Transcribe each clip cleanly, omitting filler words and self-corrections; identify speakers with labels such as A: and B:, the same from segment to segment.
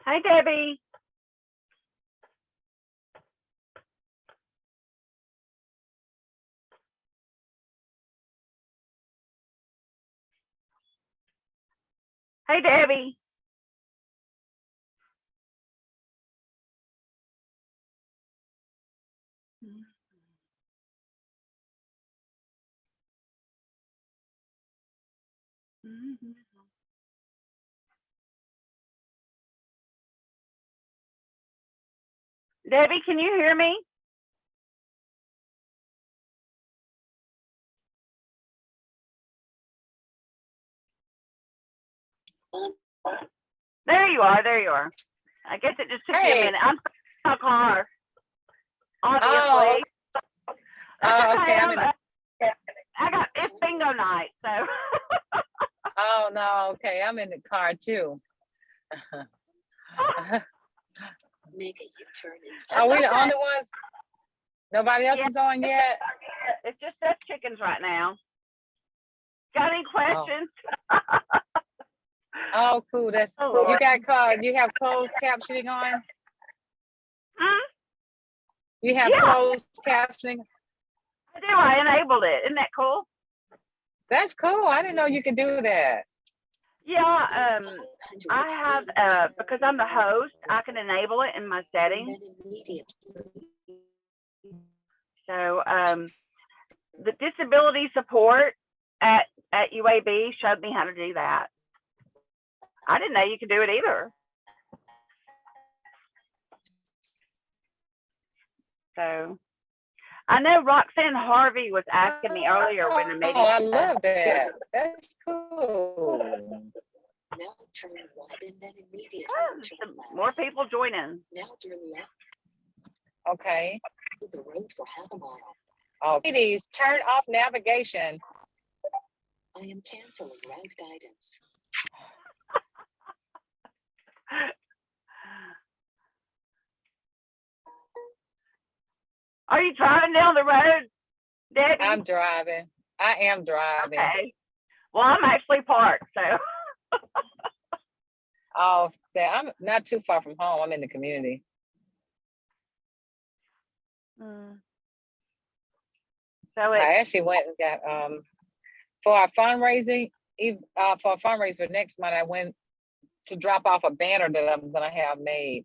A: Hi, Debbie. Hey, Debbie. Debbie, can you hear me? There you are. There you are. I guess it just took you a minute. I'm in a car, obviously.
B: Okay.
A: I got it's bingo night, so.
B: Oh no. Okay, I'm in the car too.
C: Make a U-turn.
B: Are we the only ones? Nobody else is on yet?
A: It's just us chickens right now. Got any questions?
B: Oh, cool. That's you got you have closed captioning on? You have closed captioning?
A: I do. I enabled it. Isn't that cool?
B: That's cool. I didn't know you could do that.
A: Yeah, I have because I'm the host, I can enable it in my settings. So the disability support at UAB showed me how to do that. I didn't know you could do it either. So I know Roxanne Harvey was asking me earlier when the meeting.
B: Oh, I love that. That's cool.
C: Now turn right and then immediately turn left.
A: More people joining.
C: Now turn left
B: Okay.
C: to the road for half a mile.
B: Oh, ladies, turn off navigation.
C: I am canceling route guidance.
A: Are you driving down the road, Debbie?
B: I'm driving. I am driving.
A: Okay. Well, I'm actually parked, so.
B: Oh, I'm not too far from home. I'm in the community.
A: So
B: I actually went and got for our fundraising, for a fundraiser next month. I went to drop off a banner that I'm gonna have made.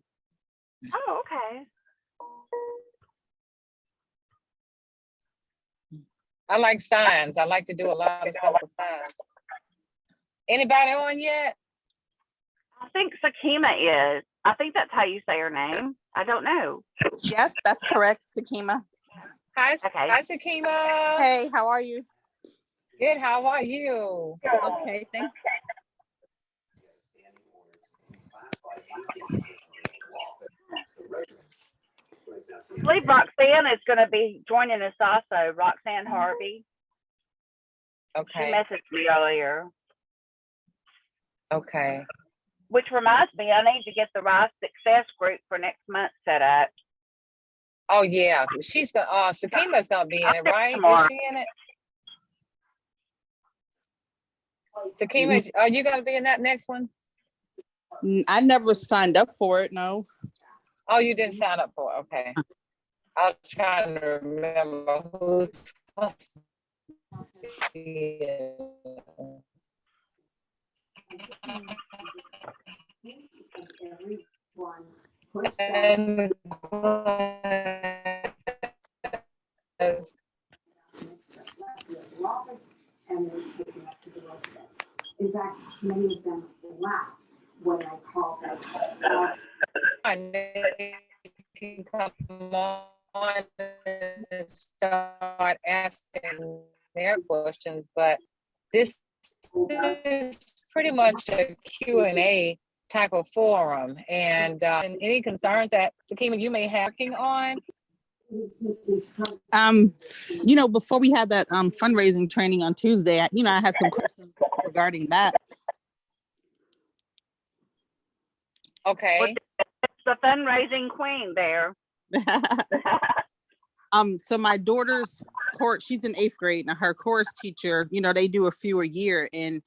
A: Oh, okay.
B: I like signs. I like to do a lot of stuff with signs. Anybody on yet?
A: I think Sakima is. I think that's how you say her name. I don't know.
D: Yes, that's correct, Sakima.
B: Hi,
A: Okay.
B: hi, Sakima.
D: Hey, how are you?
B: Good. How are you?
D: Okay, thanks.
A: I believe Roxanne is going to be joining us also. Roxanne Harvey.
B: Okay.
A: She messaged me earlier.
B: Okay.
A: Which reminds me, I need to get the Rise Success group for next month set up.
B: Oh yeah, she's the Sakima's gonna be in it, right?
A: Tomorrow.
B: Is she in it? Sakima, are you gonna be in that next one?
D: I never signed up for it, no.
B: Oh, you didn't sign up for it. Okay. I was trying to remember who's supposed to And
E: office and they take it up to the residents. In fact, many of them laugh when I call them.
B: they can come on and start asking their questions, but this is pretty much a Q&A type of forum. And any concerns that Sakima you may have working on?
D: Before we had that fundraising training on Tuesday, I had some questions regarding that.
B: Okay.
A: It's the fundraising queen there.
D: So my daughter's course, she's in 8th grade, and her course teacher, they do a few a year, and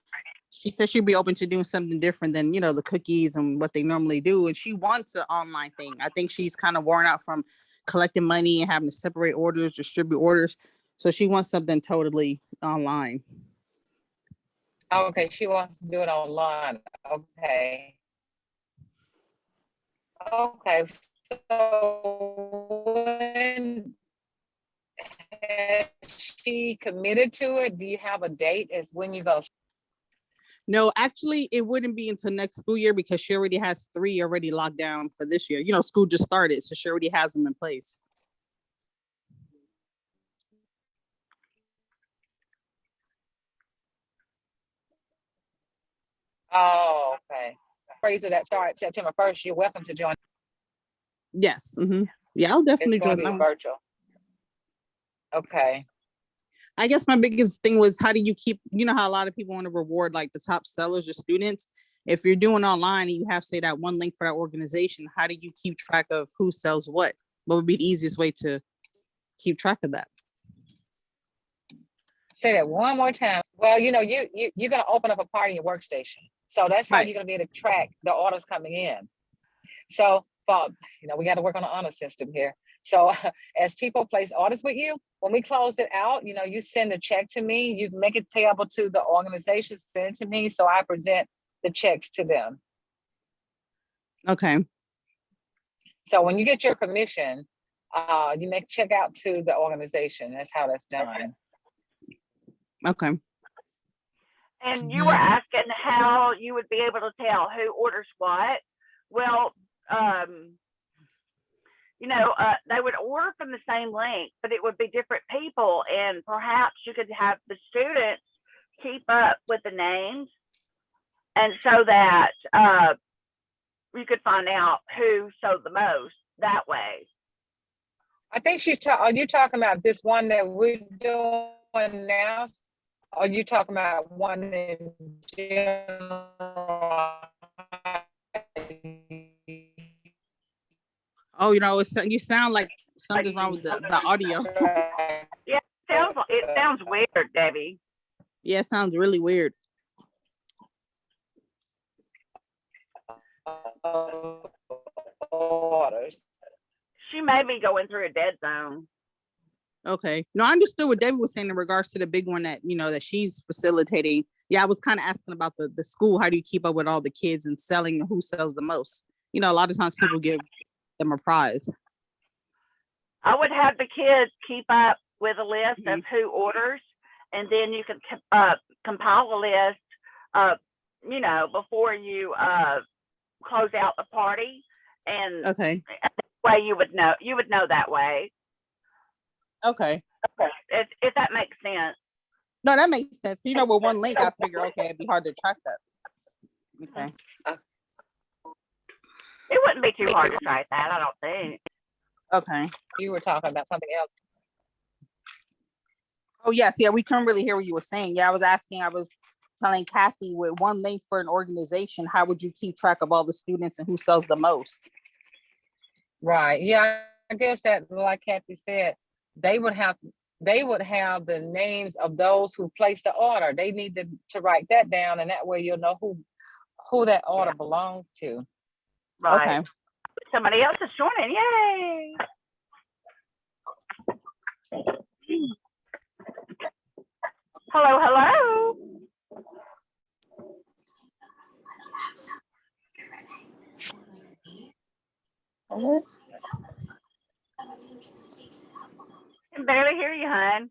D: she said she'd be open to doing something different than, the cookies and what they normally do. And she wants an online thing. I think she's kind of worn out from collecting money and having to separate orders, distribute orders. So she wants something totally online.
B: Okay, she wants to do it online. Okay. Okay, so when has she committed to it? Do you have a date as when you go?
D: No, actually, it wouldn't be until next school year because she already has 3 already locked down for this year. School just started, so she already has them in place.
B: Oh, okay. Fundraiser that starts September 1st, you're welcome to join.
D: Yes. Yeah, I'll definitely
B: It's going
D: join
B: to be
D: them.
B: virtual. Okay.
D: I guess my biggest thing was, how do you keep, how a lot of people want to reward like the top sellers or students. If you're doing online and you have, say, that one link for that organization, how do you keep track of who sells what? What would be the easiest way to keep track of that?
B: Say that one more time. Well, you're going to open up a part in your workstation. So that's how
D: Right.
B: you're going to be able to track the orders coming in. So, we got to work on the honor system here. So as people place orders with you, when we close it out, you send a check to me, you make it payable to the organization, send it to me. So I present the checks to them.
D: Okay.
B: So when you get your commission, you make check out to the organization. That's how that's done.
D: Okay.
A: And you were asking how you would be able to tell who orders what. Well, they would order from the same link, but it would be different people. And perhaps you could have the students keep up with the names, and so that you could find out who sold the most that way.
B: I think are you talking about this one that we're doing now? Or are you talking about one in general?
D: Oh, you sound like something's wrong with the audio.
A: Yeah, it sounds weird, Debbie.
D: Yeah, it sounds really weird.
B: Orders.
A: She may be going through a dead zone.
D: Okay. No, I understood what Debbie was saying in regards to the big one that, that she's facilitating. Yeah, I was kind of asking about the school. How do you keep up with all the kids and selling who sells the most? A lot of times people give them a prize.
A: I would have the kids keep up with a list of who orders, and then you can compile a list, before you close out the party. And
D: okay,
A: way you would know that way.
D: Okay.
A: If that makes sense.
D: No, that makes sense. With one link, I figure, okay, it'd be hard to track that. Okay.
A: It wouldn't be too hard to track that, I don't think.
D: Okay.
B: You were talking about something else.
D: Oh, yes. Yeah, we couldn't really hear what you were saying. Yeah, I was telling Kathy, with one link for an organization, how would you keep track of all the students and who sells the most?
B: Right. Yeah, I guess that, like Kathy said, they would have the names of those who placed the order. They need to write that down, and that way you'll know who that order belongs to.
A: Right.
D: Okay.
A: Somebody else is joining. Yay! Hello, hello. I can barely hear you, hon.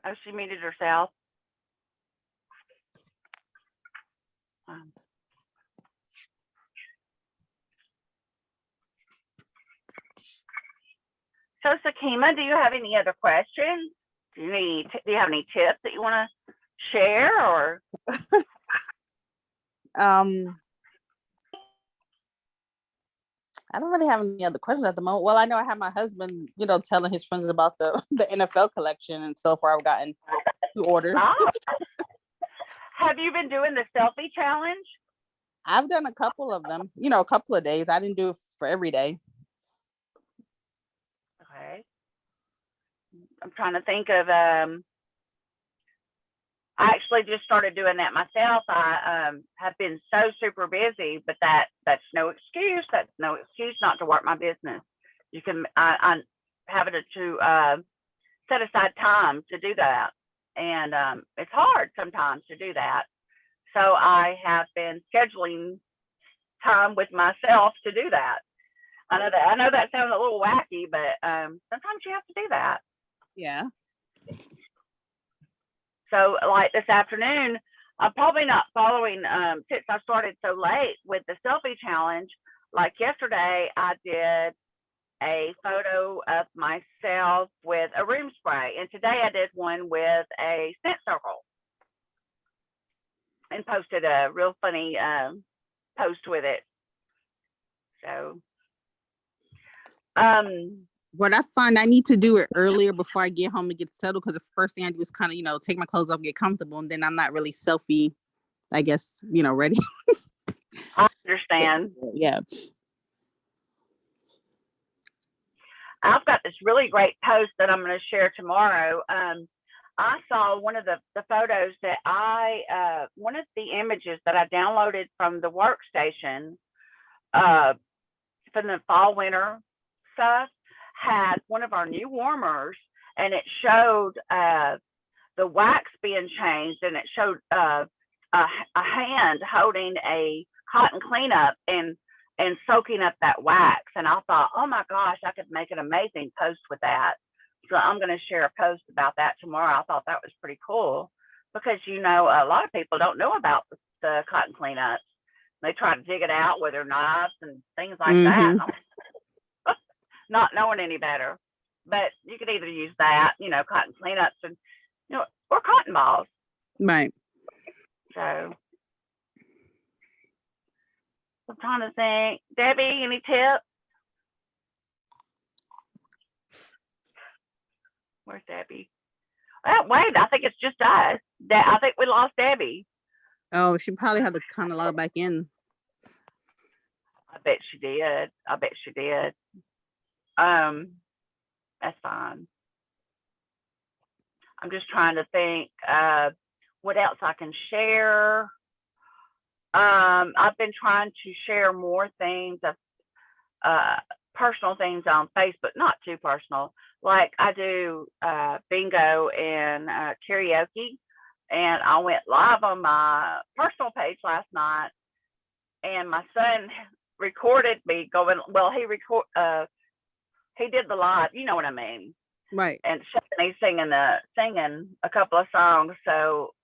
A: Oh, she muted herself. So, Sakima, do you have any other questions? Do you have any tips that you want to share, or?
D: I don't really have any other questions at the moment. Well, I know I have my husband, telling his friends about the the NFL collection, and so far I've gotten 2 orders.
A: Oh. Have you been doing the selfie challenge?
D: I've done a couple of them, a couple of days. I didn't do it for every day.
A: Okay. I'm trying to think of I actually just started doing that myself. I have been so super busy, but that's no excuse. That's no excuse not to work my business. You can I have it to set aside time to do that, and it's hard sometimes to do that. So I have been scheduling time with myself to do that. I know that sounds a little wacky, but sometimes you have to do that.
D: Yeah.
A: So like this afternoon, I'm probably not following since I started so late with the selfie challenge. Like yesterday, I did a photo of myself with a room spray, and today I did one with a scent circle and posted a real funny post with it. So
D: what I find I need to do it earlier before I get home and get settled, because the first thing I do is kind of, take my clothes off, get comfortable, and then I'm not really selfie, I guess, ready.
A: I understand.
D: Yeah.
A: I've got this really great post that I'm going to share tomorrow. I saw one of the photos that one of the images that I downloaded from the workstation from the fall winter stuff had one of our new warmers, and it showed the wax being changed, and it showed a hand holding a cotton cleanup and soaking up that wax. And I thought, oh my gosh, I could make an amazing post with that. So I'm going to share a post about that tomorrow. I thought that was pretty cool because, a lot of people don't know about the cotton cleanups. They try to dig it out with their knives and things like that, not knowing any better. But you could either use that, cotton cleanups, and or cotton balls.
D: Right.
A: So I'm trying to think. Debbie, any tips? Where's Debbie? Oh, wait, I think it's just us. I think we lost Debbie.
D: Oh, she probably had to kind of log back in.
A: I bet she did. That's fine. I'm just trying to think what else I can share. I've been trying to share more things of personal things on Facebook, not too personal. Like I do bingo and karaoke, and I went live on my personal page last night, and my son recorded me going. Well, he did the live. You know what I mean?
D: Right.
A: And me singing a couple of songs, so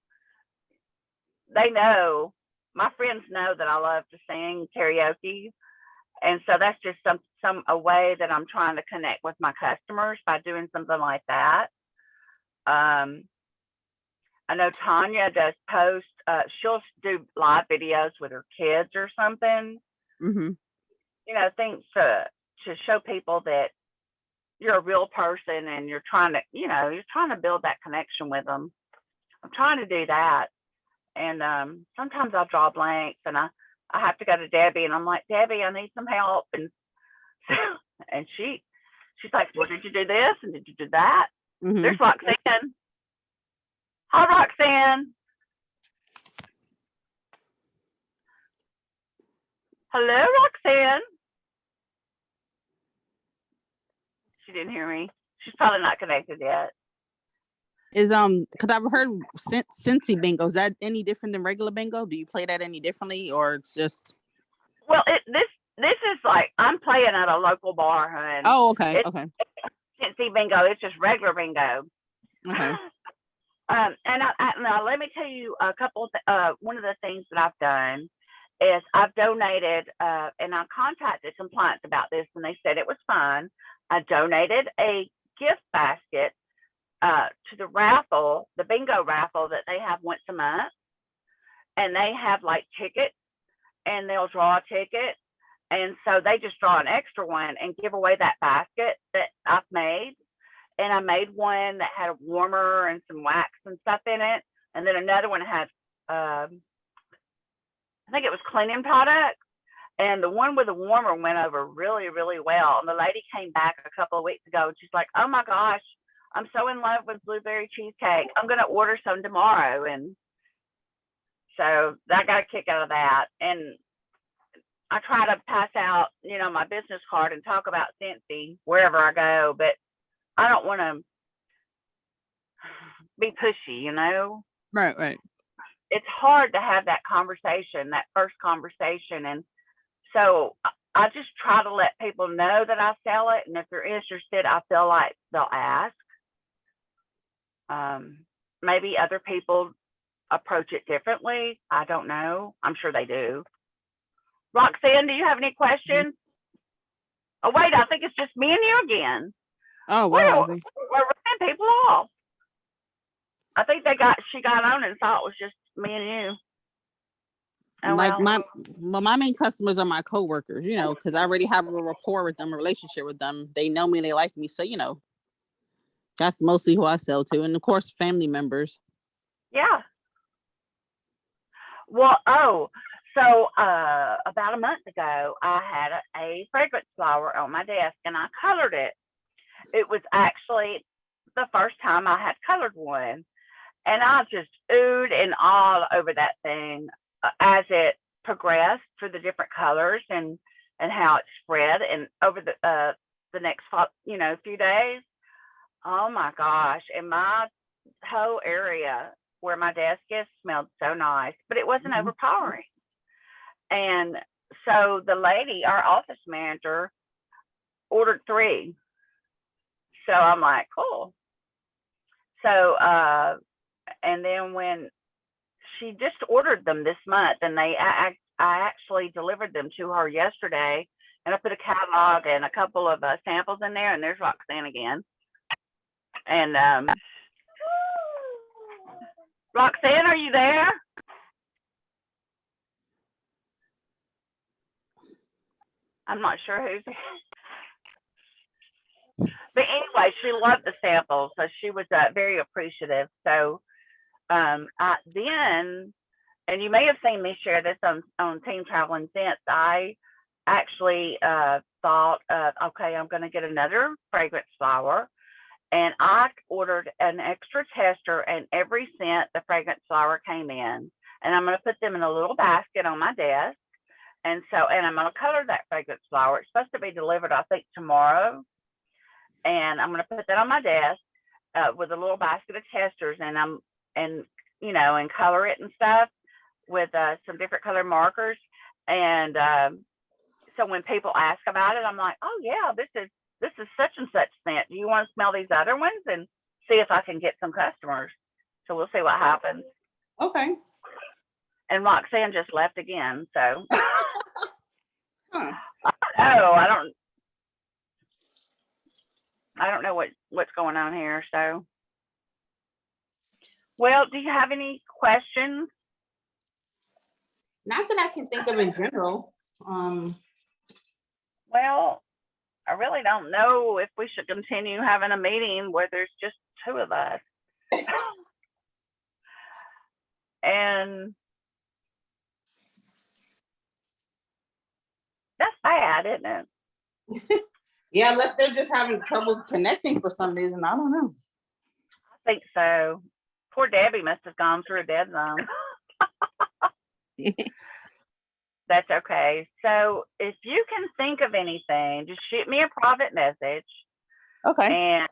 A: they know. My friends know that I love to sing karaoke, and so that's just a way that I'm trying to connect with my customers by doing something like that. I know Tanya does post. She'll do live videos with her kids or something.
D: Mm-hmm.
A: Things to show people that you're a real person and you're trying to build that connection with them. I'm trying to do that. And sometimes I'll draw blanks, and I have to go to Debbie, and I'm like, Debbie, I need some help. And and she's like, well, did you do this and did you do that?
D: Mm-hmm.
A: There's Roxanne. Hi, Roxanne. Hello, Roxanne. She didn't hear me. She's probably not connected yet.
D: Is because I've heard Scentsy bingo. Is that any different than regular bingo? Do you play that any differently, or it's just?
A: Well, this is like I'm playing at a local bar, hun.
D: Oh, okay,
A: It's
D: okay,
A: Scentsy bingo. It's just regular bingo.
D: okay.
A: And now let me tell you a couple of one of the things that I've done is I've donated, and I contacted compliance about this, and they said it was fine. I donated a gift basket to the raffle, the bingo raffle that they have once a month, and they have like tickets, and they'll draw a ticket, and so they just draw an extra one and give away that basket that I've made. And I made one that had a warmer and some wax and stuff in it. And then another one had, I think it was cleaning products. And the one with the warmer went over really, really well. And the lady came back a couple of weeks ago and she's like, oh my gosh, I'm so in love with blueberry cheesecake. I'm going to order some tomorrow. And so I got a kick out of that. And I try to pass out, my business card and talk about Scentsy wherever I go, but I don't want to be pushy,
D: Right.
A: It's hard to have that conversation, that first conversation. And so I just try to let people know that I sell it. And if they're interested, I feel like they'll ask. Maybe other people approach it differently. I don't know. I'm sure they do. Roxanne, do you have any questions? Oh, wait, I think it's just me and you again.
D: Oh,
A: Well,
D: wow.
A: we're running people off. I think she got on and thought it was just me and you. Oh,
D: Like
A: well.
D: my main customers are my coworkers, because I already have a rapport with them, a relationship with them. They know me, they like me. So, that's mostly who I sell to. And of course, family members.
A: Yeah. Well, so about a month ago, I had a fragrance flower on my desk and I colored it. It was actually the first time I had colored one. And I just oohed and awed over that thing as it progressed through the different colors and how it spread and over the next few days. Oh my gosh! And my whole area where my desk is smelled so nice, but it wasn't overpowering. And so the lady, our office manager, ordered 3. So I'm like, cool. So and then when she just ordered them this month, and I actually delivered them to her yesterday, and I put a catalog and a couple of samples in there, and there's Roxanne again. And Roxanne, are you there? I'm not sure who's. But anyway, she loved the samples, so she was very appreciative. So then, and you may have seen me share this on Team Traveling Scents, I actually thought of, okay, I'm going to get another fragrance flower. And I ordered an extra tester, and every scent the fragrance flower came in. And I'm going to put them in a little basket on my desk. And I'm going to color that fragrance flower. It's supposed to be delivered, I think, tomorrow. And I'm going to put that on my desk with a little basket of testers, and color it and stuff with some different color markers. And so when people ask about it, I'm like, oh yeah, this is such and such scent. Do you want to smell these other ones and see if I can get some customers? So we'll see what happens.
D: Okay.
A: And Roxanne just left again. So
D: Huh.
A: I don't know what's going on here. So, well, do you have any questions?
D: Not that I can think of in general.
A: Well, I really don't know if we should continue having a meeting where there's just 2 of us. And that's bad, isn't it?
D: Yeah, unless they're just having trouble connecting for some reason. I don't know.
A: I think so. Poor Debbie must have gone through a dead zone. That's okay. So if you can think of anything, just shoot me a private message.
D: Okay.
A: And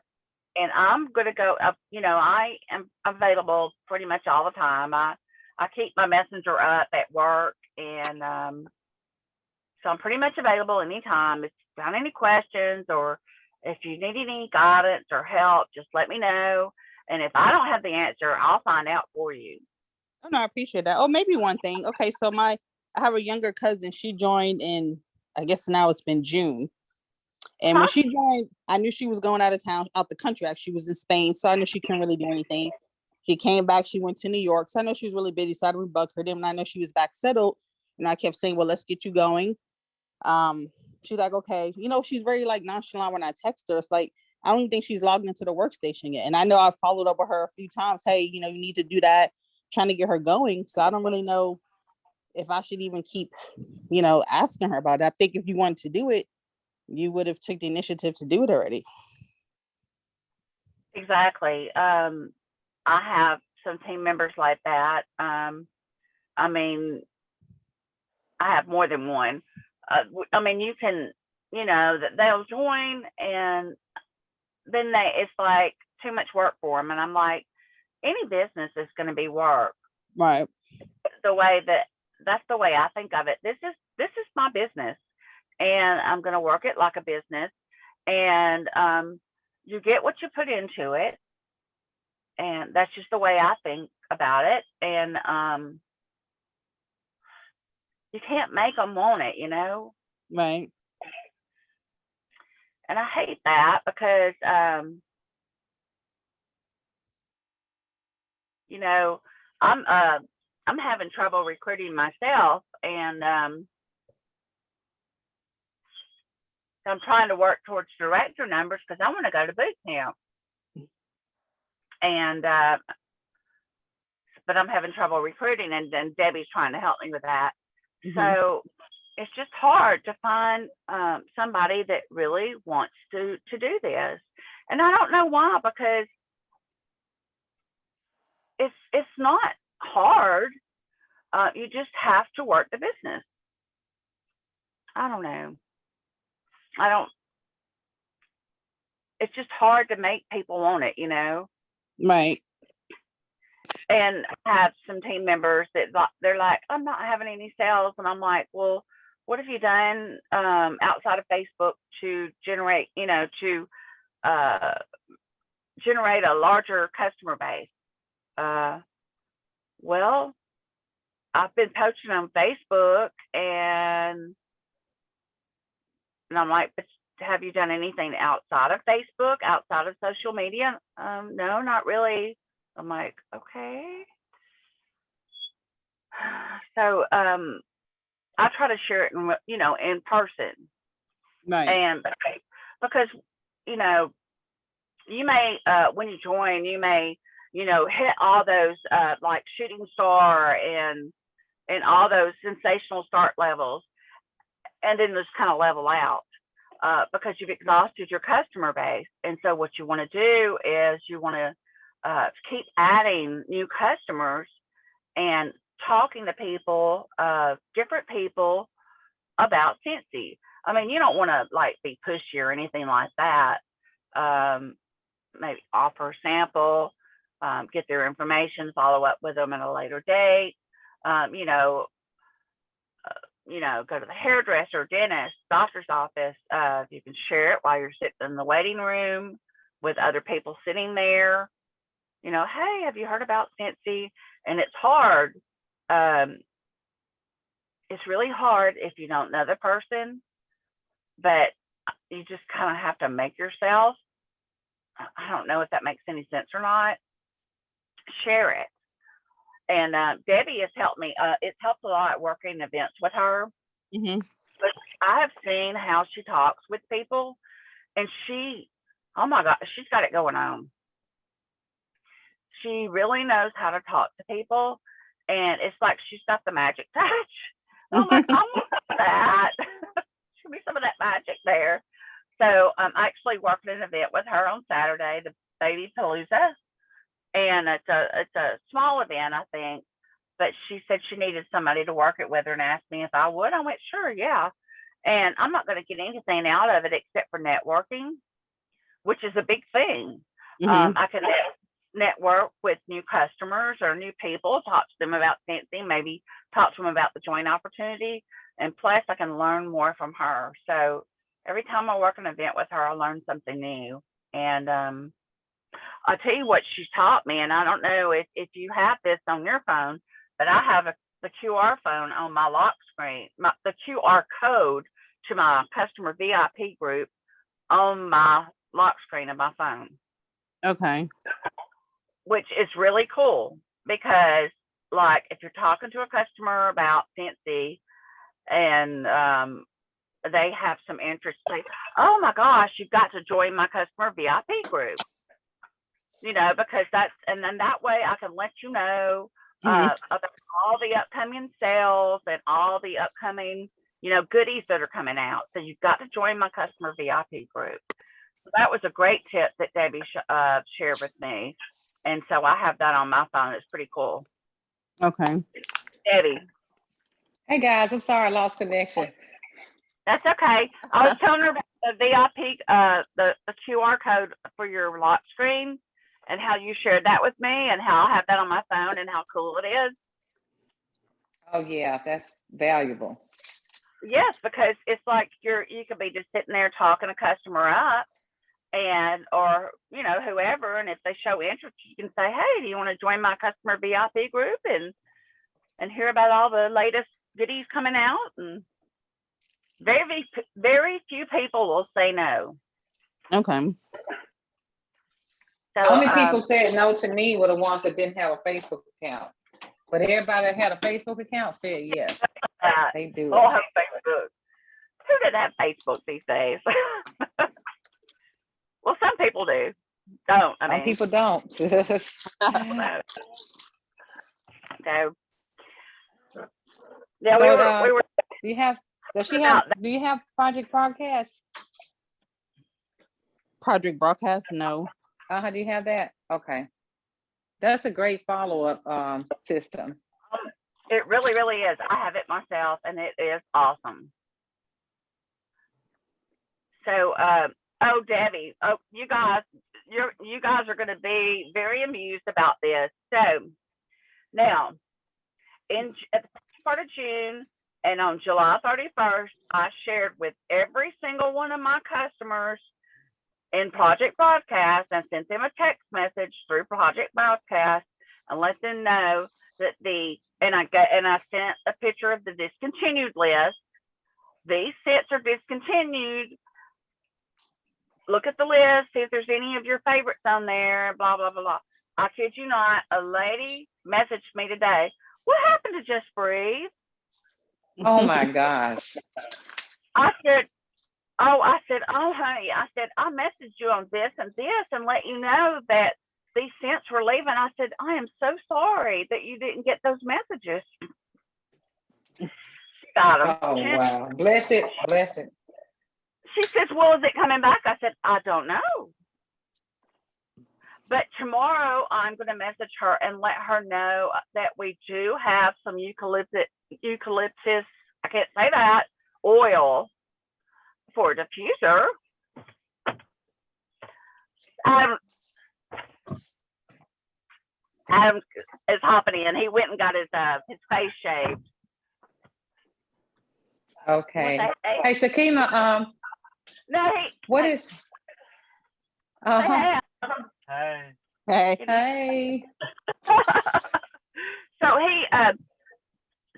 A: and I'm gonna go up. I am available pretty much all the time. I keep my messenger up at work, and so I'm pretty much available anytime. If you got any questions or if you need any guidance or help, just let me know. And if I don't have the answer, I'll find out for you.
D: Oh, no, I appreciate that. Oh, maybe one thing. Okay, so I have a younger cousin. She joined in, I guess now it's been June. And when
A: Huh?
D: she joined, I knew she was going out of town, out the country. Actually, she was in Spain, so I knew she couldn't really do anything. She came back. She went to New York, so I know she was really busy. So I didn't bug her. Then when I know she was back settled, and I kept saying, "Well, let's get you going." She's like, "Okay." She's very like nonchalant when I text her. It's like I don't even think she's logged into the workstation yet. And I know I followed up with her a few times. Hey, you need to do that. Trying to get her going. So I don't really know if I should even keep, asking her about it. I think if you wanted to do it, you would have took the initiative to do it already.
A: Exactly. I have some team members like that. I mean, I have more than one. I mean, you can, that they'll join, and then it's like too much work for them. And I'm like, any business is going to be work.
D: Right.
A: That's the way I think of it. This is my business, and I'm going to work it like a business. And you get what you put into it, and that's just the way I think about it. And you can't make them want it,
D: Right.
A: And I hate that because I'm having trouble recruiting myself, and I'm trying to work towards director numbers because I want to go to boot camp. And but I'm having trouble recruiting, and Debbie's trying to help me with that.
D: Mhm.
A: So it's just hard to find somebody that really wants to do this, and I don't know why, because it's not hard. You just have to work the business. I don't know. I don't. It's just hard to make people want it,
D: Right.
A: And I have some team members that they're like, I'm not having any sales, and I'm like, well, what have you done outside of Facebook to generate, uh, generate a larger customer base? Well, I've been posting on Facebook, and I'm like, but have you done anything outside of Facebook, outside of social media? No, not really. I'm like, okay. So I try to share it in person,
D: Right.
A: and because you may when you join, you may hit all those like shooting star and all those sensational start levels, and then just kind of level out because you've exhausted your customer base. And so what you want to do is you want to keep adding new customers and talking to people, different people about Scentsy. I mean, you don't want to like be pushy or anything like that. Maybe offer a sample, get their information, follow up with them at a later date. Go to the hairdresser, dentist, doctor's office. You can share it while you're sitting in the waiting room with other people sitting there. Hey, have you heard about Scentsy? And it's hard. It's really hard if you don't know the person, but you just kind of have to make yourself. I don't know if that makes any sense or not. Share it. And Debbie has helped me. It's helped a lot working events with her.
D: Mhm.
A: But I have seen how she talks with people, and oh my God, she's got it going on. She really knows how to talk to people, and it's like she's got the magic touch. I'm like, I want some of that. Should be some of that magic there. So I'm actually working an event with her on Saturday, the Baby Palooza, and it's a small event, I think. But she said she needed somebody to work it with her and asked me if I would. I went, sure, yeah. And I'm not going to get anything out of it except for networking, which is a big thing.
D: Mhm.
A: I can network with new customers or new people, talk to them about Scentsy, maybe talk to them about the joint opportunity. And plus, I can learn more from her. So every time I work an event with her, I learn something new. And I'll tell you what she's taught me. And I don't know if you have this on your phone, but I have the QR phone on my lock screen, the QR code to my customer VIP group on my lock screen of my phone,
D: Okay.
A: which is really cool because, like, if you're talking to a customer about Scentsy and they have some interest, say, "Oh my gosh, you've got to join my customer VIP group," because and then that way I can let you know
D: Mhm.
A: about all the upcoming sales and all the upcoming, goodies that are coming out. So you've got to join my customer VIP group. So that was a great tip that Debbie shared with me. And so I have that on my phone. It's pretty cool.
D: Okay.
A: Debbie.
B: Hey guys, I'm sorry I lost connection.
A: That's okay. I was telling her about the VIP, the QR code for your lock screen and how you shared that with me and how I have that on my phone and how cool it is.
B: Oh yeah, that's valuable.
A: Yes, because it's like you could be just sitting there talking a customer up or whoever, and if they show interest, you can say, "Hey, do you want to join my customer VIP group and hear about all the latest goodies coming out?" And very few people will say no.
D: Okay.
A: So
B: Only people said no to me were the ones that didn't have a Facebook account. But everybody that had a Facebook account said yes. They do
A: all
B: it.
A: have Facebook. Who doesn't have Facebook these days? Well, some people do. Don't. I
B: Some
A: mean,
B: people don't.
A: so yeah,
B: So,
A: we were
B: do you have Project Broadcast?
D: Project Broadcast? No.
B: Do you have that? Okay. That's a great follow-up system.
A: It really, really is. I have it myself, and it is awesome. So, Debbie, you guys are going to be very amused about this. So now, at the part of June and on July 31st, I shared with every single one of my customers in Project Broadcast and sent them a text message through Project Broadcast and let them know that I sent a picture of the discontinued list. These scents are discontinued. Look at the list, see if there's any of your favorites on there, blah, blah, blah, blah. I kid you not, a lady messaged me today, "What happened to Just Breathe?"
B: Oh my gosh.
A: I said, "Oh, honey," I said, "I messaged you on this and this and let you know that these scents were leaving." I said, "I am so sorry that you didn't get those messages." Got them.
B: Oh wow. Bless it. Bless it.
A: She says, "Well, is it coming back?" I said, "I don't know. But tomorrow I'm going to message her and let her know that we do have some eucalyptus, I can't say that, oil for a diffuser." Adam is hopping in. He went and got his face shaved.
B: Okay. Hey, Sakina,
A: No,
B: what is
A: Hey.
D: Hey.
B: Hey.
A: So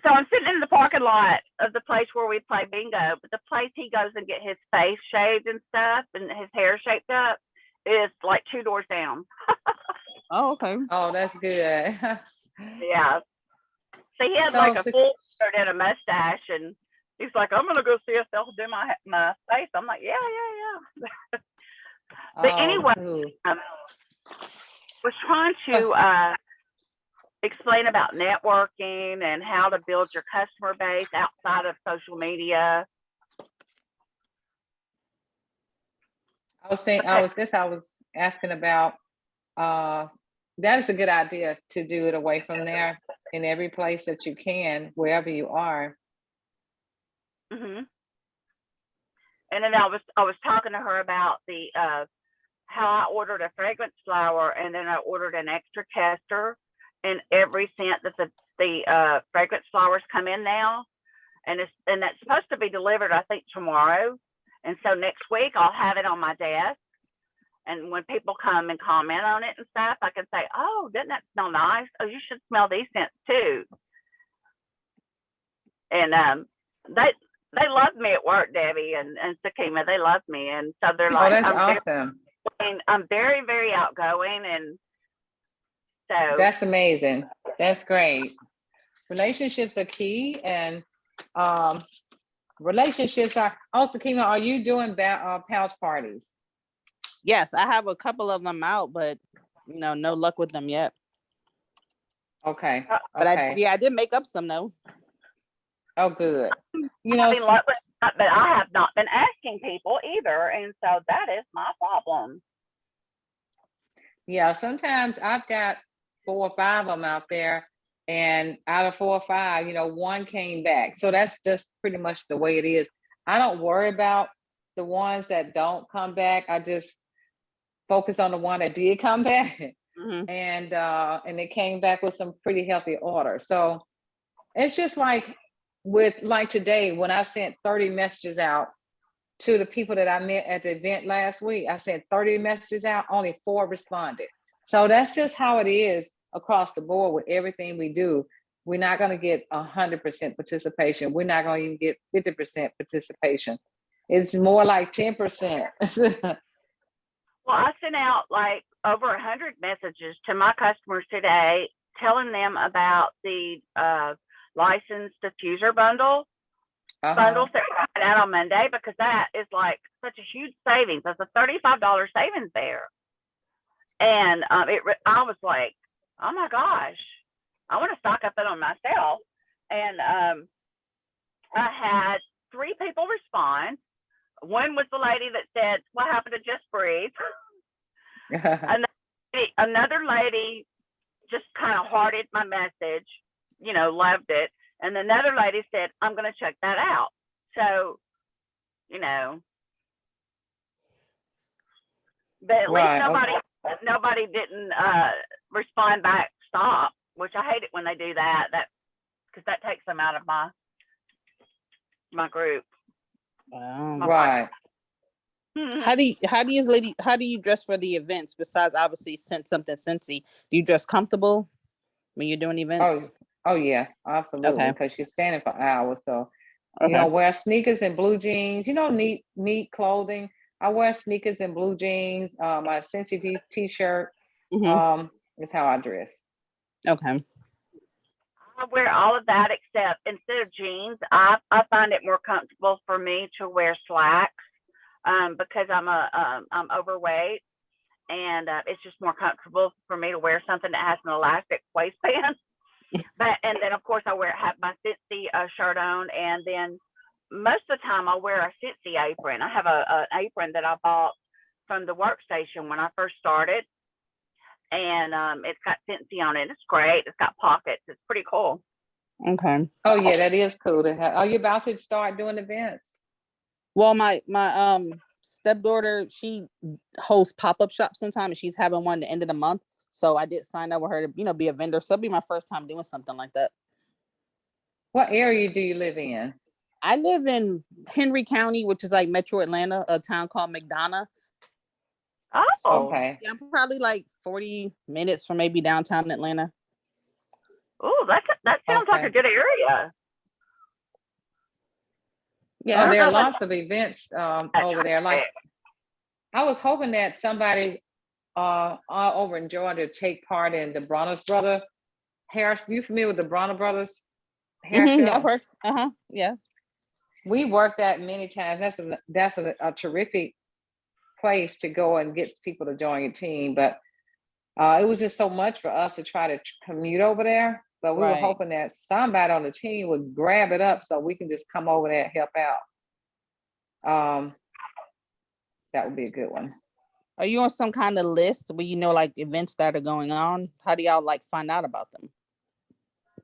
A: I'm sitting in the parking lot of the place where we play bingo, but the place he goes and get his face shaved and stuff and his hair shaped up is like 2 doors down.
D: Oh, okay.
B: Oh, that's good.
A: Yeah. So he had like a full beard and a mustache, and he's like, "I'm gonna go see if they'll do my face." I'm like, "Yeah." But anyway, was trying to explain about networking and how to build your customer base outside of social media.
B: I was asking about that is a good idea to do it away from there in every place that you can, wherever you are.
A: Mm-hmm. And then I was talking to her about how I ordered a fragrance flower and then I ordered an extra tester in every scent that the fragrance flowers come in now. And that's supposed to be delivered, I think, tomorrow. And so next week I'll have it on my desk. And when people come and comment on it and stuff, I can say, "Oh, doesn't that smell nice? Oh, you should smell these scents too." And they love me at work, Debbie and Sakima. They love me, and so they're
B: Oh,
A: like,
B: that's awesome.
A: I'm very, very outgoing, and so
B: That's amazing. That's great. Relationships are key, and relationships are also, Sakima, are you doing pouch parties?
D: Yes, I have a couple of them out, but no luck with them yet.
B: Okay.
D: But
B: Okay.
D: I did make up some though.
B: Oh, good. You
A: I
B: know,
A: mean, luck with that, but I have not been asking people either, and so that is my problem.
B: yeah, sometimes I've got 4 or 5 of them out there, and out of 4 or 5, one came back. So that's just pretty much the way it is. I don't worry about the ones that don't come back. I just focus on the one that did come back.
D: Mhm.
B: And it came back with some pretty healthy orders. So it's just like today, when I sent 30 messages out to the people that I met at the event last week, I sent 30 messages out, only 4 responded. So that's just how it is across the board with everything we do. We're not going to get 100% participation. We're not going to even get 50% participation. It's more like 10%.
A: Well, I sent out like over 100 messages to my customers today, telling them about the licensed diffuser bundles that are coming out on Monday, because that is like such a huge savings. There's a $35 savings there, and I was like, oh my gosh, I want to stock up it on myself. And I had 3 people respond. One was the lady that said, "What happened to Just Breathe?" Another lady just kind of hearted my message, loved it. And another lady said, "I'm going to check that out." So, but at least nobody didn't respond back, stop, which I hate it when they do that. Because that takes them out of my group.
B: Right.
D: How do you dress for the events besides obviously something Scentsy? Do you dress comfortable when you're doing events?
B: Oh yes, absolutely.
D: Okay.
B: Because you're standing for hours. So
D: Okay.
B: wear sneakers and blue jeans, neat clothing. I wear sneakers and blue jeans, my Scentsy t-shirt.
D: Mhm.
B: Is how I dress.
D: Okay.
A: I wear all of that, except instead of jeans, I find it more comfortable for me to wear slacks, because I'm overweight, and it's just more comfortable for me to wear something that has an elastic waistband. And then of course I have my Scentsy shirt on, and then most of the time I'll wear a Scentsy apron. I have an apron that I bought from the workstation when I first started, and it's got Scentsy on it. It's great. It's got pockets. It's pretty cool.
D: Okay.
B: Oh yeah, that is cool to have. Are you about to start doing events?
D: Well, my stepdaughter, she hosts pop-up shops sometime, and she's having one the end of the month. So I did sign up with her to, be a vendor. So it'll be my first time doing something like that.
B: What area do you live in?
D: I live in Henry County, which is like Metro Atlanta, a town called McDonough.
A: Oh,
B: Okay.
D: Yeah, I'm probably like 40 minutes from maybe downtown Atlanta.
A: Oh, that sounds like a good area.
D: Yeah.
B: There are lots of events over there. Like, I was hoping that somebody over in Georgia take part in the Bronner's Brother hair. You familiar with the Bronner Brothers hair show?
D: Yeah, I've heard. Yeah.
B: We worked that many times. That's a terrific place to go and get people to join your team. But it was just so much for us to try to commute over there. But we were hoping that somebody on the team would grab it up so we can just come over there and help out. That would be a good one.
D: Are you on some kind of list where like events that are going on? How do y'all like find out about them?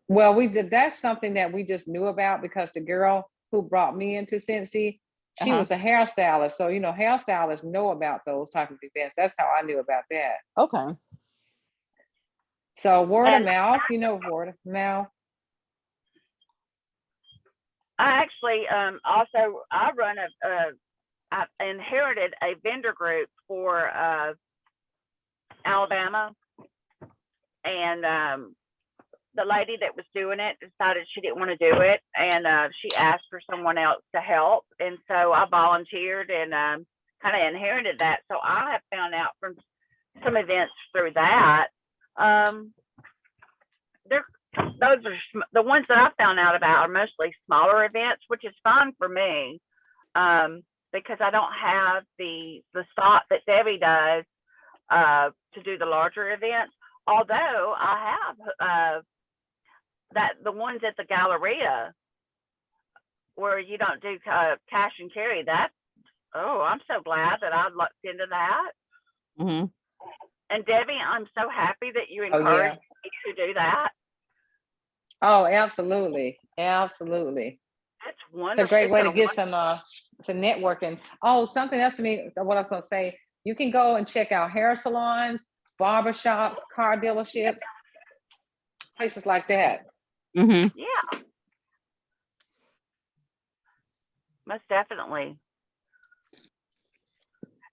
B: Well, that's something that we just knew about because the girl who brought me into Scentsy, She was a hairstylist. So, you know, hairstylists know about those type of events. That's how I knew about that.
D: Okay.
B: So word of
A: And
B: mouth, you know, word of mouth.
A: I actually also I run I inherited a vendor group for Alabama, and the lady that was doing it decided she didn't want to do it, and she asked for someone else to help, and so I volunteered and kind of inherited that. So I have found out from some events through that. They're those are the ones that I found out about are mostly smaller events, which is fine for me, because I don't have the thought that Debbie does to do the larger events. Although I have that the ones at the Galleria where you don't do cash and carry. That I'm so glad that I looked into that.
D: Mm-hmm.
A: And Debbie, I'm so happy that you
B: Oh,
A: encouraged me to do that.
B: Oh, absolutely. Absolutely.
A: That's
B: It's a
A: wonderful.
B: great way to get some networking. Oh, something else to me, what I was gonna say, you can go and check out hair salons, barbershops, car dealerships, places like that.
D: Mm-hmm.
A: Yeah, most definitely.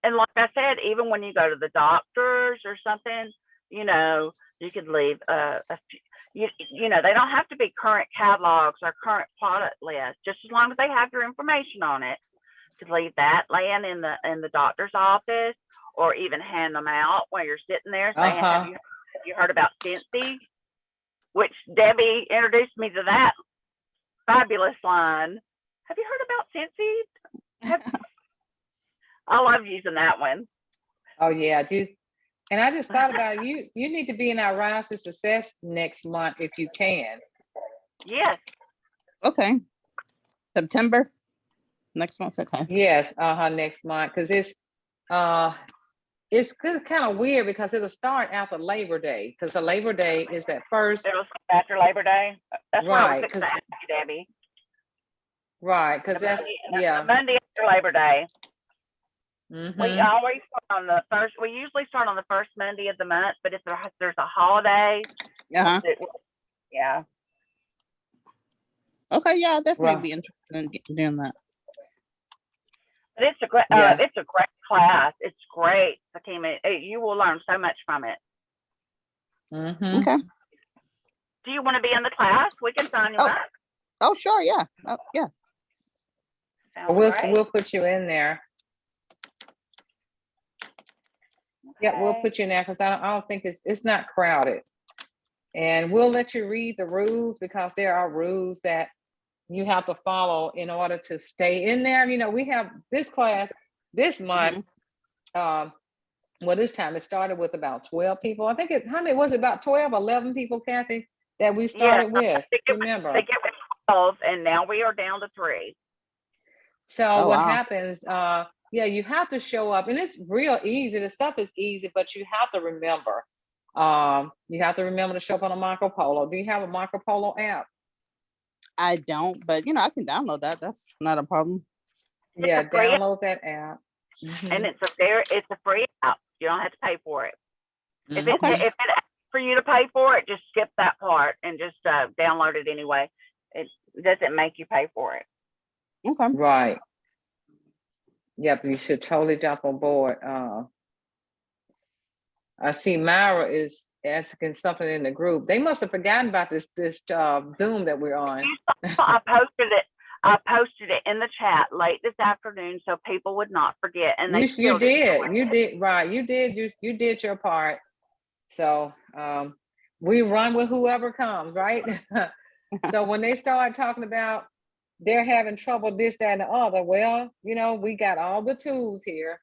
A: And like I said, even when you go to the doctors or something, you know, you could leave a few, you know, they don't have to be current catalogs or current product lists, just as long as they have your information on it. To leave that laying in the doctor's office, or even hand them out while you're sitting there saying, have you heard about Scentsy? Which Debbie introduced me to that fabulous line. Have you heard about Scentsy? I love using that one.
B: Oh yeah, and I just thought about you. You need to be in our Rise to Success next month if you can.
A: Yes.
D: Okay. September next month. Okay.
B: Yes, next month, because it's kind of weird because it'll start after Labor Day, because the Labor Day is at first.
A: It'll start after Labor Day. That's what I was
B: Right,
A: fixing to ask you, Debbie.
B: right, because that's
A: Monday after Labor Day.
B: Mhm.
A: We always start on the first. We usually start on the first Monday of the month, but if there's a holiday,
D: Uh-huh.
A: yeah.
D: Okay. Yeah, I'll definitely
B: Right.
D: be interested in doing that.
A: But it's a great,
B: Yeah.
A: it's a great class. It's great, Sakima. You will learn so much from it.
B: Mhm.
D: Okay.
A: Do you want to be in the class? We can sign you up.
D: Oh, sure. Yeah. Oh, yes.
A: Sounds
B: We'll
A: great.
B: put you in there. Yeah, we'll
A: Okay.
B: put you in there because I don't think it's not crowded, and we'll let you read the rules because there are rules that you have to follow in order to stay in there. You know, we have this class this month. Well, this time it started with about 12 people. I think how many was it? About 12, 11 people, Kathy, that we started with. Remember?
A: They give us 12, and now we are down to 3.
B: So what
D: wow.
B: happens, you have to show up, and it's real easy. The stuff is easy, but you have to remember. You have to remember to show up on a Marco Polo. Do you have a Marco Polo app?
D: I don't, but I can download that. That's not a problem.
B: Yeah, download that app.
A: And it's a free app. You don't have to pay for it. If it asks for you to pay for it, just skip that part and just download it anyway. It doesn't make you pay for it.
D: Okay.
B: Right. Yep, you should totally jump on board. I see Myra is asking something in the group. They must have forgotten about this Zoom that we're on.
A: I posted it in the chat late this afternoon so people would not forget. And
B: you did right. You did your part. So we run with whoever comes, right? So when they start talking about they're having trouble, this, that, and the other, well, we got all the tools here.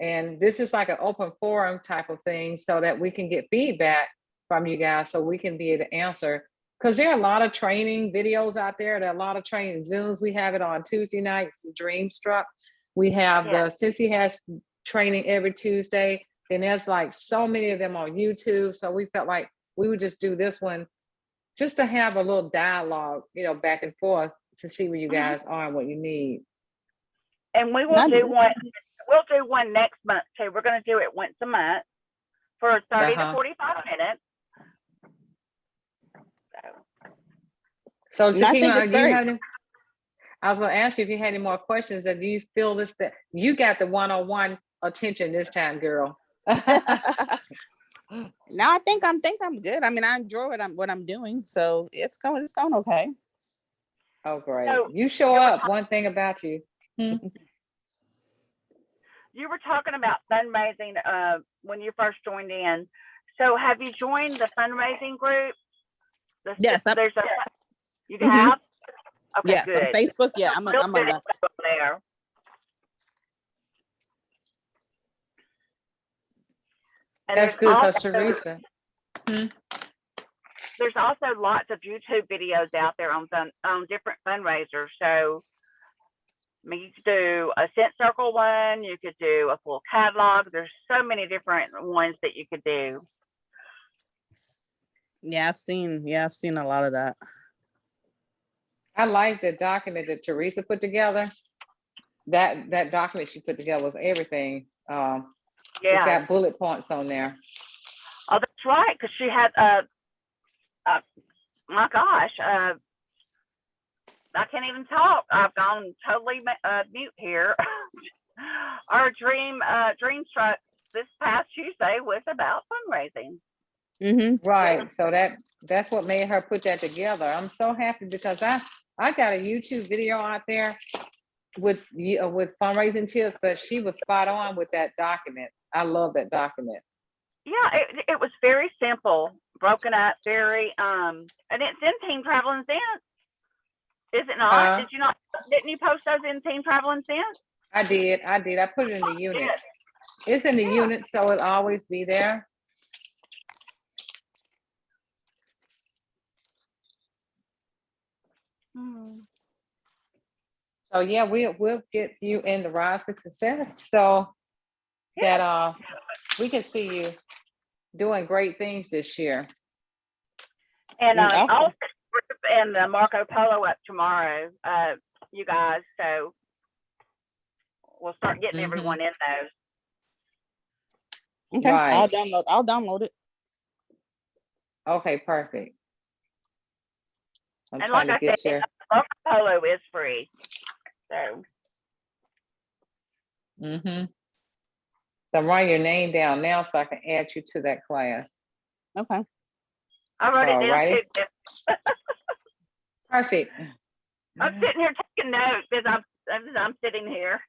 B: And this is like an open forum type of thing so that we can get feedback from you guys so we can be able to answer. Because there are a lot of training videos out there. There are a lot of training Zooms. We have it on Tuesday nights, Dreamstruck. We have the Scentsy has training every Tuesday. And there's like so many of them on YouTube. So we felt like we would just do this one just to have a little dialogue, back and forth to see where you guys are and what you need.
A: And we will
D: Not-
A: do one. We'll do one next month too. We're going to do it once a month for 30 to 45 minutes.
B: So
D: And I think
B: Sakina,
D: it's
B: do you
D: great.
B: have any, I was gonna ask you if you had any more questions, and do you feel this, that you got the one-on-one attention this time, girl?
D: No, I think I'm good. I mean, I enjoy what I'm doing, so it's going okay.
B: Oh, great.
A: So,
B: You show
A: you were
B: up, one thing about you.
A: You were talking about fundraising when you first joined in. So have you joined the fundraising group?
D: Yes,
A: You
D: Mhm.
A: have? Okay,
D: yes,
A: good.
D: on Facebook. Yeah, I'm
A: Real
D: a
A: good info there. And
B: That's good, because Teresa.
A: there's also lots of YouTube videos out there on different fundraisers. So I mean, you could do a scent circle one, you could do a full catalog. There's so many different ones that you could do.
D: Yeah, I've seen a lot of that.
B: I like the document that Teresa put together. That document she put together was everything. It's
A: Yeah.
B: got bullet points on there.
A: Oh, that's right. Because she had my gosh, I can't even talk. I've gone totally mute here. Our dream truck this past Tuesday was about fundraising.
B: Right. So that's what made her put that together. I'm so happy because I got a YouTube video out there with fundraising tips, but she was spot on with that document. I love that document.
A: Yeah, it was very simple, broken up, very and it's in Team Travel and Scents. Is it not? Did you not? Didn't you post those in Team Travel and Scents?
B: I did. I put it in the units. It's in the unit, so it'll always be there. So yeah, we'll get you in the Rise to Success, so that we can see you doing great things this year.
A: And
D: Awesome.
A: I'll and the Marco Polo up tomorrow, you guys. So we'll start getting everyone in those.
D: Okay,
B: Right.
D: I'll download it.
B: Okay, perfect. I'm
A: And
B: trying
A: like
B: to
A: I
B: get
A: said,
B: your.
A: Marco Polo is free. So.
B: So I'm writing your name down now so I can add you to that class.
D: Okay.
A: I wrote it down too.
B: Perfect.
A: I'm sitting here taking notes as I'm sitting here.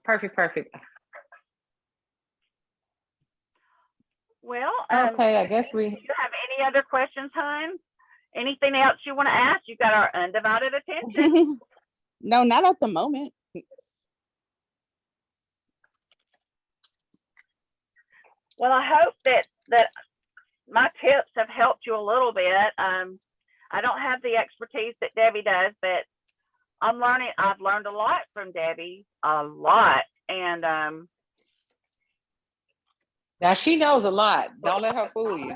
B: Perfect.
A: Well,
B: Okay, I guess
A: do you have any other questions, hon? Anything else you want to ask? You got our undivided attention.
D: No, not at the moment.
A: Well, I hope that my tips have helped you a little bit. I don't have the expertise that Debbie does, but I've learned a lot from Debbie, a lot. And
B: now she knows a lot. Don't let her fool you.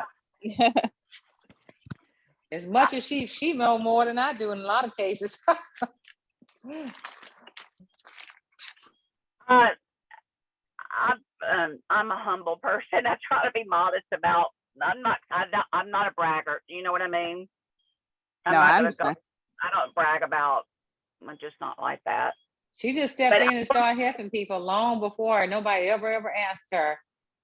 B: As much as she know more than I do in a lot of cases.
A: I'm a humble person. I try to be modest about. I'm not a braggart. You know what I mean?
D: I understand.
A: I don't brag about. I'm just not like that.
B: She just stepped in and started helping people long before nobody ever asked her.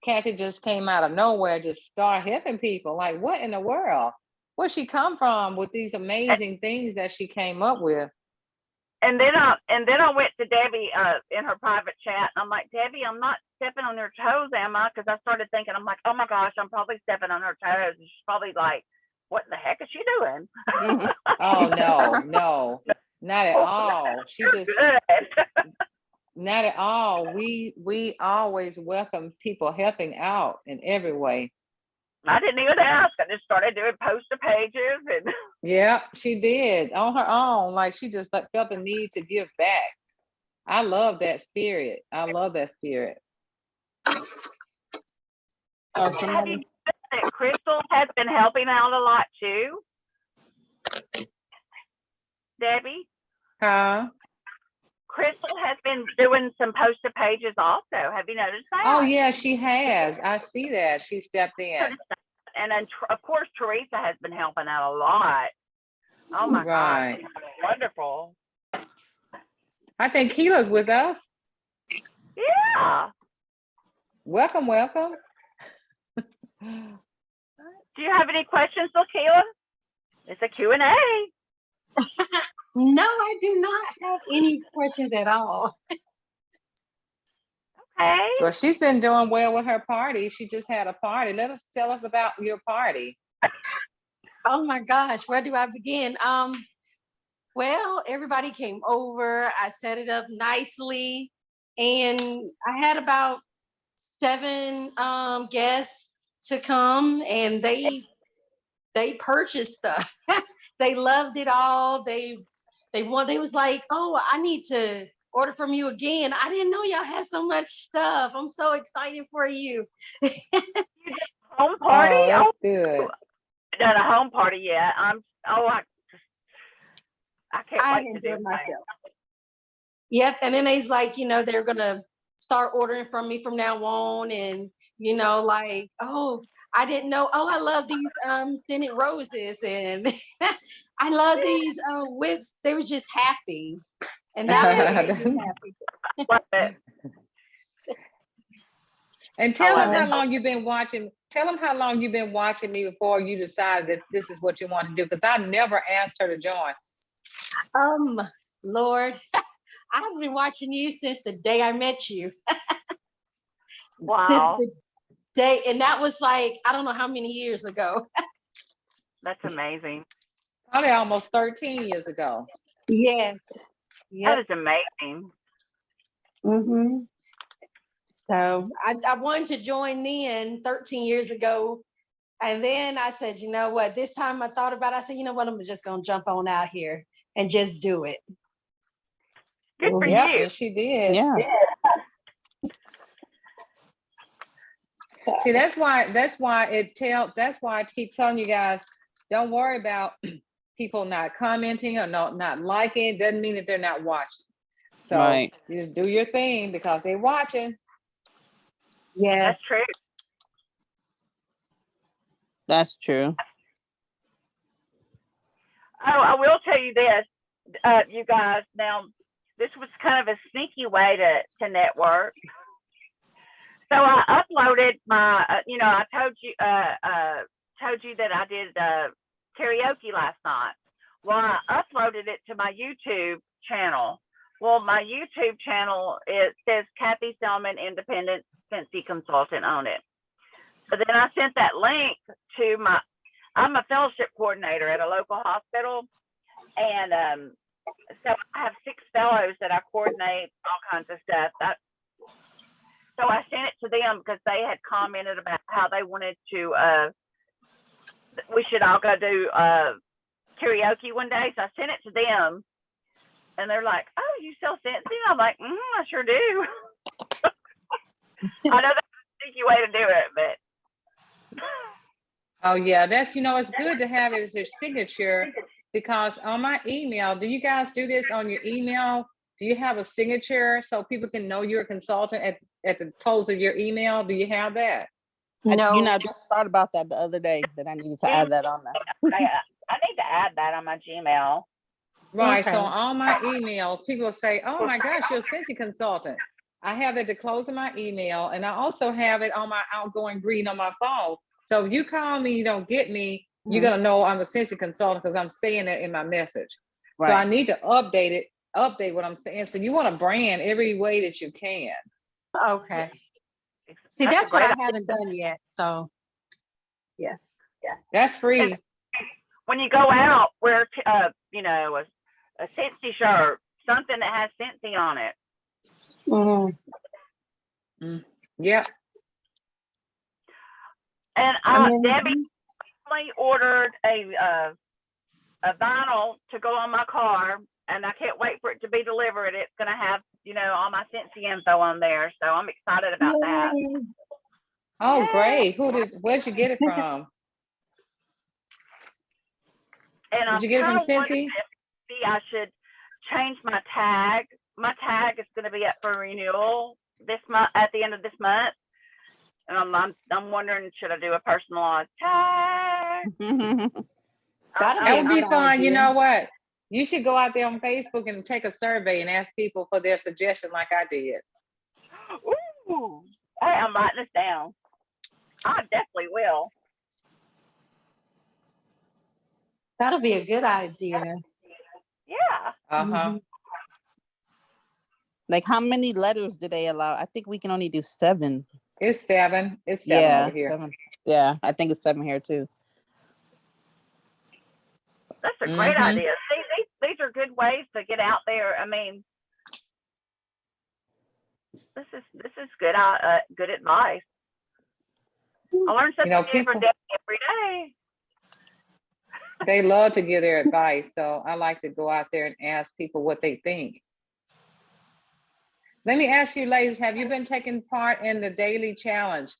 B: Kathy just came out of nowhere, just started helping people. Like, what in the world? Where'd she come from with these amazing things that she came up with?
A: And then I went to Debbie in her private chat. And I'm like, Debbie, I'm not stepping on your toes, am I? Because I started thinking, I'm like, oh my gosh, I'm probably stepping on her toes. And she's probably like, what the heck is she doing?
B: Oh no, not at all. She just not at all. We always welcome people helping out in every way.
A: I didn't even ask. I just started doing poster pages and
B: yeah, she did on her own. Like she just felt the need to give back. I love that spirit.
A: Have you noticed that Crystal has been helping out a lot too? Debbie?
B: Huh?
A: Crystal has been doing some posted pages also. Have you noticed that?
B: Oh, yeah, she has. I see that. She stepped in.
A: And then, of course, Teresa has been helping out a lot. Oh my
B: Right.
A: God, wonderful.
B: I think Keela's with us.
A: Yeah.
B: Welcome, welcome.
A: Do you have any questions, Lakila? It's a Q&A.
E: No, I do not have any questions at all.
A: Okay.
B: Well, she's been doing well with her party. She just had a party. Tell us about your party.
E: Oh my gosh, where do I begin? Well, everybody came over. I set it up nicely, and I had about 7 guests to come, and they purchased stuff. They loved it all. They was like, oh, I need to order from you again. I didn't know y'all had so much stuff. I'm so excited for you.
A: Home party?
B: Oh, that's good.
A: Done a home party yet. I can't
E: I
A: wait to do
E: enjoyed
A: it.
E: myself. Yep. And then they's like, they're gonna start ordering from me from now on. And like, oh, I didn't know. Oh, I love these scented roses, and I love these whips. They were just happy, and that made me happy.
A: Love it.
B: And tell
A: I
B: them
A: love
B: how
A: it.
B: long you've been watching. Tell them how long you've been watching me before you decided that this is what you want to do. Because I never asked her to join.
E: Lord, I've been watching you since the day I met you.
A: Wow.
E: Since the day, and that was like, I don't know how many years ago.
A: That's amazing.
B: Probably almost 13 years ago.
E: Yes.
A: That
E: Yep.
A: is amazing.
E: Mm-hmm. So I wanted to join then 13 years ago. And then I said, you know what, this time I thought about it, I said, you know what, I'm just going to jump on out here and just do it.
A: Good for
B: Yeah,
A: you.
B: and she did.
D: Yeah.
B: See, that's why I keep telling you guys, don't worry about people not commenting or not liking. It doesn't mean that they're not watching. So
D: Right.
B: you just do your thing because they're watching.
E: Yes.
A: That's true.
D: That's true.
A: Oh, I will tell you this, you guys. Now, this was kind of a sneaky way to network. So I uploaded my, I told you that I did karaoke last night. Well, I uploaded it to my YouTube channel. Well, my YouTube channel, it says Kathy Selman, Independent Scentsy Consultant on it. So then I sent that link to I'm a fellowship coordinator at a local hospital. And so I have 6 fellows that I coordinate all kinds of stuff. So I sent it to them because they had commented about how they wanted to, we should all go do karaoke one day. So I sent it to them. And they're like, oh, you sell Scentsy? I'm like, I sure do. I know that's a sneaky way to do it, but.
B: Oh yeah, it's good to have it as their signature, because on my email, do you guys do this on your email? Do you have a signature so people can know you're a consultant at the close of your email? Do you have that?
E: No.
D: I just thought about that the other day that I needed to add that on there.
A: I need to add that on my Gmail.
B: Right.
E: Okay.
B: So on my emails, people will say, oh my gosh, you're a Scentsy consultant. I have it at the close of my email, and I also have it on my outgoing greeting on my phone. So if you call me, you don't get me, you're gonna know I'm a Scentsy consultant because I'm saying it in my message.
D: Right.
B: So I need to update what I'm saying. So you want to brand every way that you can.
E: Okay. See, that's what I haven't done yet. So, yes.
B: That's free.
A: When you go out, wear a Scentsy shirt, something that has Scentsy on it.
E: Mm-hmm.
B: Yeah.
A: And Debbie ordered a vinyl to go on my car, and I can't wait for it to be delivered. It's gonna have all my Scentsy info on there, so I'm excited about that.
B: Oh, great! Where'd you get it from?
A: And
B: Did you get it from Scentsy?
A: I should change my tag my tag is going to be up for renewal this month at the end of this month, and I'm wondering, should I do a personalized tag?
E: That'll
B: That
E: be a
B: would be
E: good
B: fun. You
E: idea.
B: know what? You should go out there on Facebook and take a survey and ask people for their suggestion like I did.
A: Ooh, hey, I'm writing this down. I definitely will.
E: That'll be a good idea.
A: Yeah.
B: Uh-huh.
D: Like, how many letters do they allow? I think we can only do 7.
B: It's 7. It's 7
D: Yeah,
B: over here.
D: 7. Yeah, I think it's 7 here too.
A: That's a great
B: Mhm.
A: idea. See, these are good ways to get out there. I mean, this is good good advice. I learn something new
B: people,
A: every day.
B: they love to give their advice. So I like to go out there and ask people what they think. Let me ask you, ladies, have you been taking part in the daily challenge?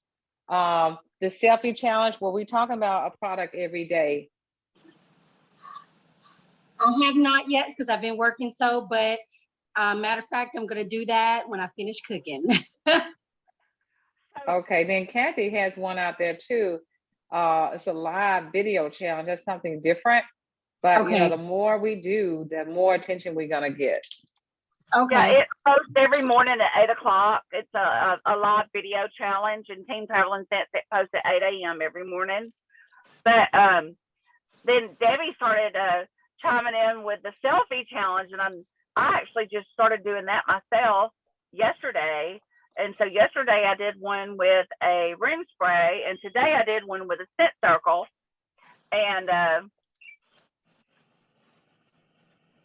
B: The selfie challenge, where we talking about a product every day?
E: I have not yet because I've been working but matter of fact, I'm going to do that when I finish cooking.
B: Okay, then Kathy has one out there too. It's a live video challenge. That's something different. But you know, the more we do, the more attention we're gonna get.
E: Okay.
A: Yeah, it posts every morning at 8 o'clock. It's a live video challenge, and Team Travel and Scents it posts at 8 a.m. every morning. But then Debbie started chiming in with the selfie challenge, and I actually just started doing that myself yesterday. And so yesterday I did one with a room spray, and today I did one with a scent circle. And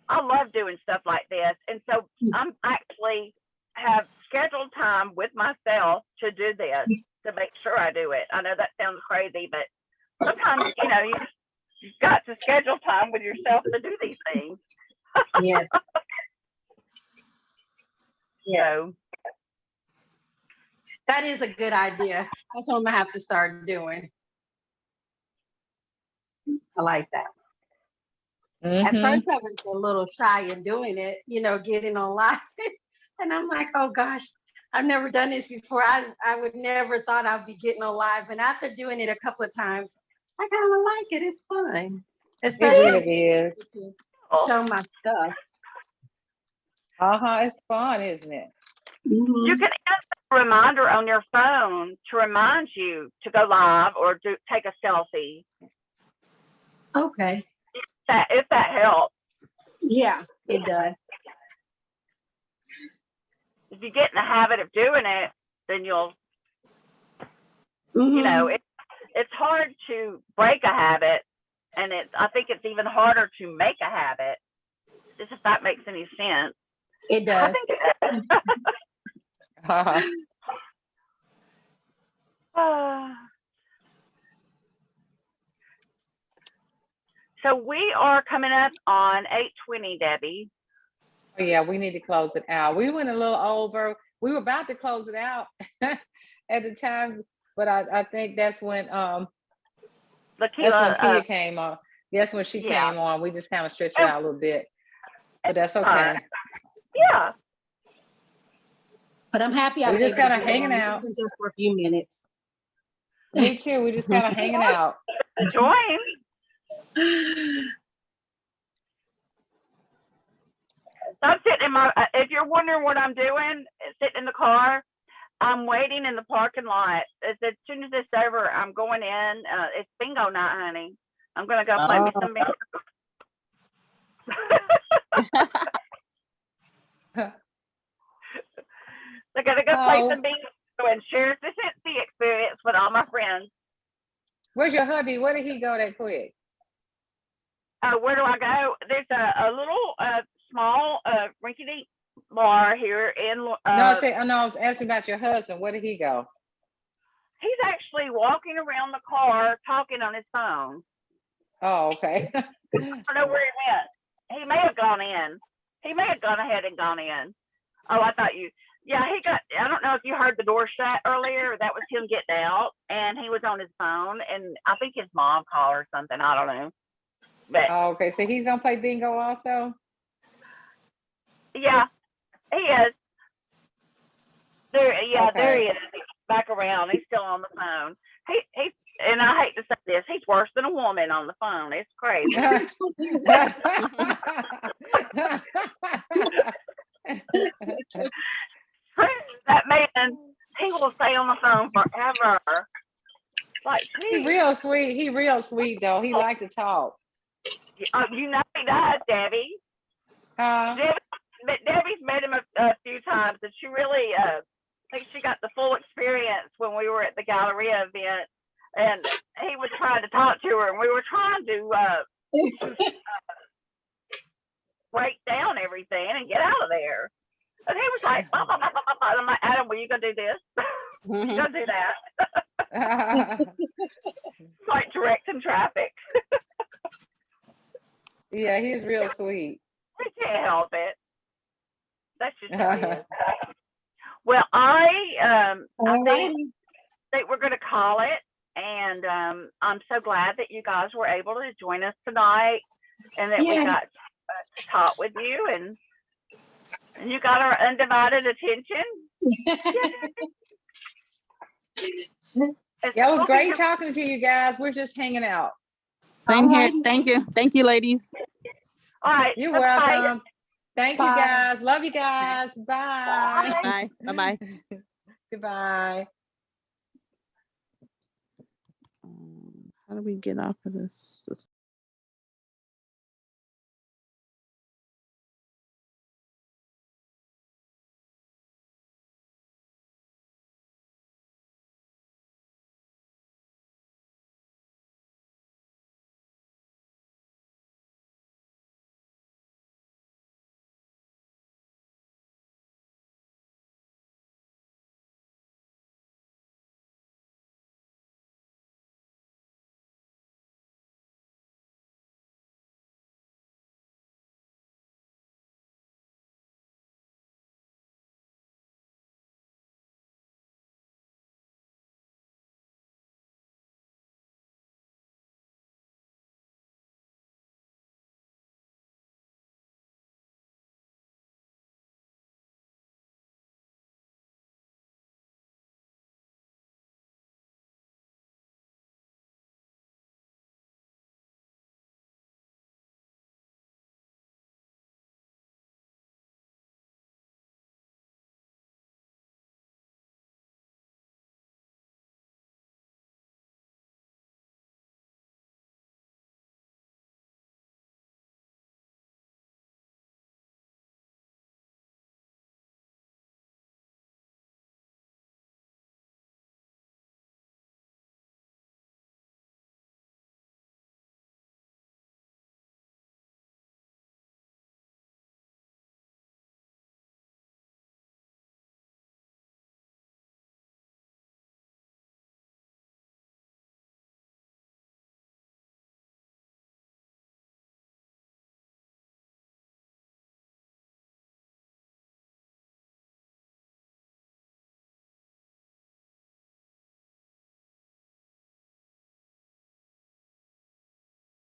A: I love doing stuff like this. And so I'm actually have scheduled time with myself to do this, to make sure I do it. I know that sounds crazy, but sometimes, you know, you've got to schedule time with yourself to do these things.
E: Yes. Yes.
A: So,
E: that is a good idea. That's what I'm gonna have to start doing. I like that. At first I was a little shy in doing it, you know, getting on live. And I'm like, oh gosh, I've never done this before. I would never thought I'd be getting on live. And after doing it a couple of times, I kind of like it. It's fun. Especially
B: It really is.
E: to show my stuff.
B: It's fun, isn't it?
A: you can add a reminder on your phone to remind you to go live or take a selfie.
E: Okay.
A: If that helps.
E: Yeah, it does.
A: If you get in the habit of doing it, then you'll, you know, it's hard to break a habit, and I think it's even harder to make a habit. Just if that makes any sense.
E: It does.
A: So we are coming up on 8:20, Debbie.
B: Oh, yeah, we need to close it out. We went a little over. We were about to close it out at the time, but I think that's when Kia came on. That's when she came on. We just kind of stretched it out a little bit, but that's okay.
A: Yeah.
E: But I'm happy I
B: was
E: was
B: just kind of hanging out
E: just for a few minutes.
B: Me too. We just kind of hanging out.
A: Join. I'm sitting in my. If you're wondering what I'm doing, sitting in the car, I'm waiting in the parking lot. As soon as it's over, I'm going in. It's bingo night, honey. I'm gonna go play me some bingo. I gotta go play some bingo and share the Scentsy experience with all my friends.
B: Where's your hubby? Where did he go that quick?
A: Where do I go? There's a little small rinky-dink bar here in.
B: No, I was asking about your husband. Where did he go?
A: He's actually walking around the car talking on his phone.
B: Oh, okay.
A: I don't know where he went. He may have gone in. He may have gone ahead and gone in. Oh, I thought you. Yeah, he got. I don't know if you heard the door shut earlier. That was him getting out, and he was on his phone. And I think his mom called or something. I don't know. But
B: okay, so he's gonna play bingo also.
A: Yeah. He is. There, yeah, there
B: Okay.
A: he is. He's back around. He's still on the phone. He, and I hate to say this, he's worse than a woman on the phone. It's crazy. That man, he will stay on the phone forever. Like,
B: He
A: geez,
B: real sweet. He real sweet though. He like to talk.
A: you know he does, Debbie.
B: Huh?
A: Debbie's met him a few times, and she really, I think she got the full experience when we were at the Galleria event, and he was trying to talk to her, and we were trying to break down everything and get out of there. And he was like, blah, blah, blah, blah, blah. And I'm like, Adam, were you gonna do this? You gonna do that? It's like directing traffic.
B: Yeah, he's real sweet.
A: We can't help it. That's just how it is. Well, I think we're gonna call it, and I'm so glad that you guys were able to join us tonight, and that we
E: Yeah.
A: got to talk with you, and you got our undivided attention.
B: Yeah, it was great talking to you guys. We're just hanging out.
D: Same here.
E: Alrighty.
D: Thank you. Thank you, ladies.
A: All right.
B: You're
A: bye-bye.
B: welcome. Thank you
E: Bye.
B: guys. Love you guys. Bye.
D: Bye. Bye-bye.
B: Goodbye.
D: How do we get off of this?